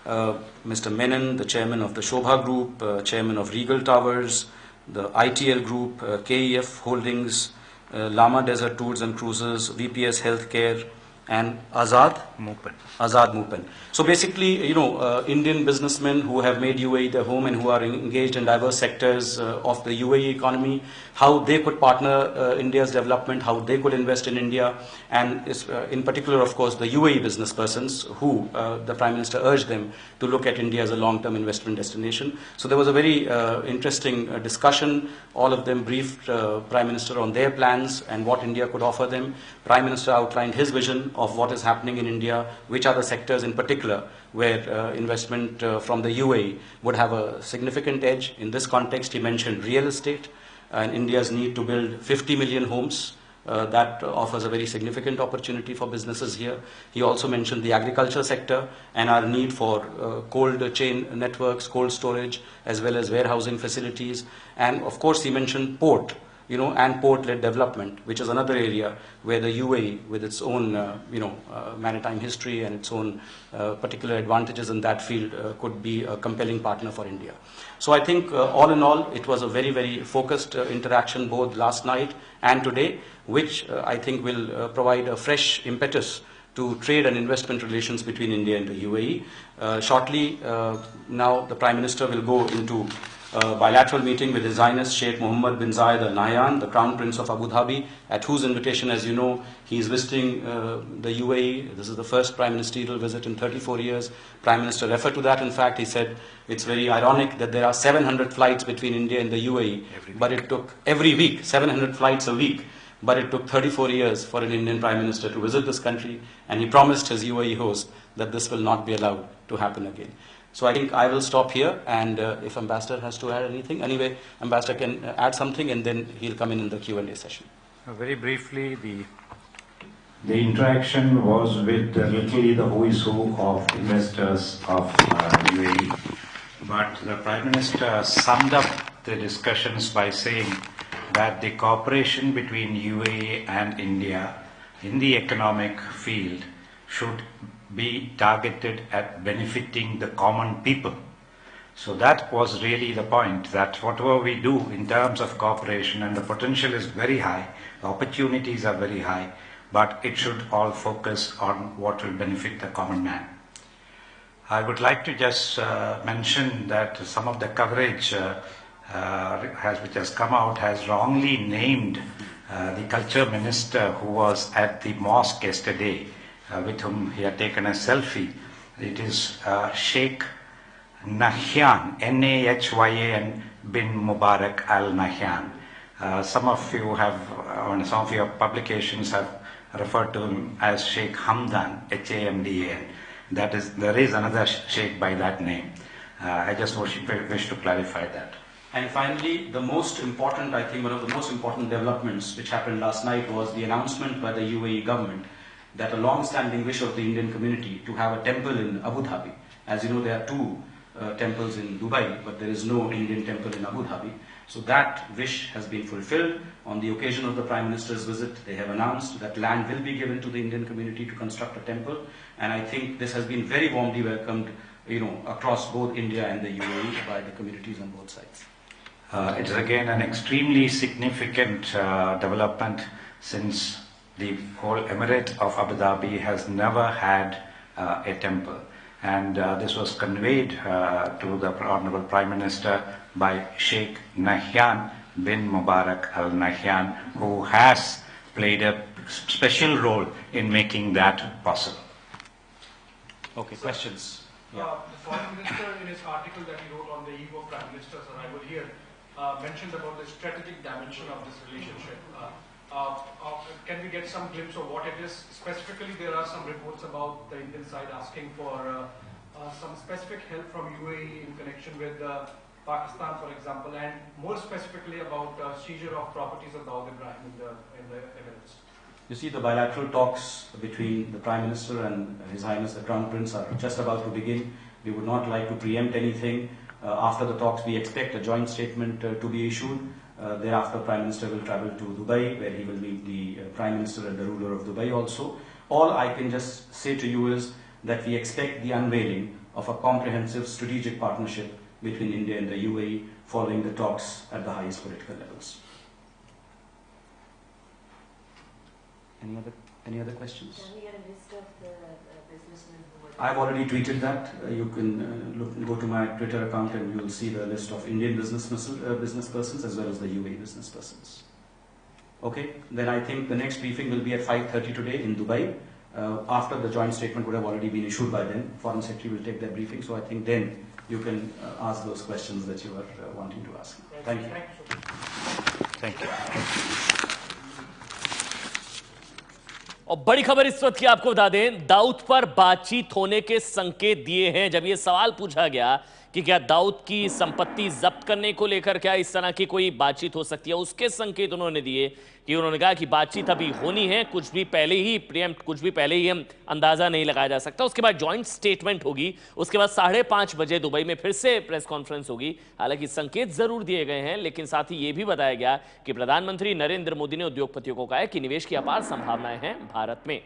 Mr. Menon, the chairman of the Shobha Group, chairman of Regal Towers, the ITL Group, KEF Holdings, Lama Desert Tours and Cruises, VPS Healthcare, and Azad Mupen. So basically, Indian businessmen who have made UAE their home and who are engaged in diverse sectors of the UAE economy, how they could partner India's development, how they could invest in India, and in particular, of course, the UAE business persons who the Prime Minister urged them to look at India as a long-term investment destination. So there was a very interesting discussion. All of them briefed Prime Minister on their plans and what India could offer them. Prime Minister outlined his vision of what is happening in India, which are the sectors in particular where investment from the UAE would have a significant edge. In this context, he mentioned real estate and India's need to build 50 million homes. That offers a very significant opportunity for businesses here. He also mentioned the agriculture sector and our need for cold chain networks, cold storage, as well as warehousing facilities. And of course, he mentioned port, and port-led development, which is another area where the UAE, with its own, maritime history and its own particular advantages in that field, could be a compelling partner for India. So I think all in all, it was a very, very focused interaction both last night and today, which I think will provide a fresh impetus to trade and investment relations between India and the UAE. Shortly now, the Prime Minister will go into a bilateral meeting with His Highness Sheikh Mohammed bin Zayed Al Nahyan, the Crown Prince of Abu Dhabi, at whose invitation, as you know, he is visiting the UAE. This is the first prime ministerial visit in 34 years. Prime Minister referred to that. In fact, he said it's very ironic that there are 700 flights between India and the UAE, but it took every week, 700 flights a week. But it took 34 years for an Indian Prime Minister to visit this country, and he promised his UAE host that this will not be allowed to happen again. So I think I will stop here, and if Ambassador has to add anything, anyway, Ambassador can add something, and then he'll come in the Q&A session. Very briefly, the interaction was with literally the who is who of investors of UAE. But the Prime Minister summed up the discussions by saying that the cooperation between UAE and India in the economic field should be targeted at benefiting the common people. So that was really the point, that whatever we do in terms of cooperation, and the potential is very high, the opportunities are very high, but it should all focus on what will benefit the common man. I would like to just mention that some of the coverage which has come out has wrongly named the culture minister who was at the mosque yesterday, with whom he had taken a selfie. It is Sheikh Nahyan, Nahyan bin Mubarak Al Nahyan. Some of you have, some of your publications have referred to him as Sheikh Hamdan, Hamdan. That is, there is another Sheikh by that name. I just wish to clarify that. And finally, the most important, I think one of the most important developments which happened last night was the announcement by the UAE government that a long-standing wish of the Indian community to have a temple in Abu Dhabi. As you know, there are two temples in Dubai, but there is no Indian temple in Abu Dhabi. So that wish has been fulfilled. On the occasion of the Prime Minister's visit, they have announced that land will be given to the Indian community to construct a temple. And I think this has been very warmly welcomed, across both India and the UAE by the communities on both sides. It is again an extremely significant development, since the whole Emirate of Abu Dhabi has never had a temple. And this was conveyed to the Honorable Prime Minister by Sheikh Nahyan bin Mubarak Al Nahyan, who has played a special role in making that possible. Okay, questions? The Foreign Minister, in his article that he wrote on the eve of Prime Minister's arrival here, mentioned about the strategic dimension of this relationship. Can we get some glimpse of what it is? Specifically, there are some reports about the Indian side asking for some specific help from UAE in connection with Pakistan, for example, and more specifically about seizure of properties of Dawood Ibrahim in the Emirates. You see, the bilateral talks between the Prime Minister and His Highness the Crown Prince are just about to begin. We would not like to preempt anything. After the talks, we expect a joint statement to be issued. Thereafter, Prime Minister will travel to Dubai, where he will meet the Prime Minister and the ruler of Dubai also. All I can just say to you is that we expect the unveiling of a comprehensive strategic partnership between India and the UAE following the talks at the highest political levels. Any other questions? Can we get a list of the businessmen who were? I've already tweeted that. You can go to my Twitter account and you'll see the list of Indian business persons as well as the UAE business persons. Okay, then I think the next briefing will be at 5:30 today in Dubai. After the joint statement would have already been issued by then, Foreign Secretary will take that briefing. So I think then you can ask those questions that you are wanting to ask. Thank you. Thank you. और बड़ी खबर इस वक्त की आपको बता दें, दाऊद पर बातचीत होने के संकेत दिए हैं। जब यह सवाल पूछा गया कि क्या दाऊद की संपत्ति जब्त करने को लेकर क्या इस तरह की कोई बातचीत हो सकती है, उसके संकेत उन्होंने दिए कि उन्होंने कहा कि बातचीत अभी होनी है, कुछ भी पहले ही हम अंदाजा नहीं लगाया जा सकता। उसके बाद जॉइंट स्टेटमेंट होगी, उसके बाद 5:30 बजे दुबई में फिर से प्रेस कॉन्फ्रेंस होगी। हालांकि संकेत जरूर दिए गए हैं, लेकिन साथ ही यह भी बताया गया कि प्रधानमंत्री नरेंद्र मोदी ने उद्योगपतियों को कहा है कि निवेश की अपार संभावनाएं हैं भारत में।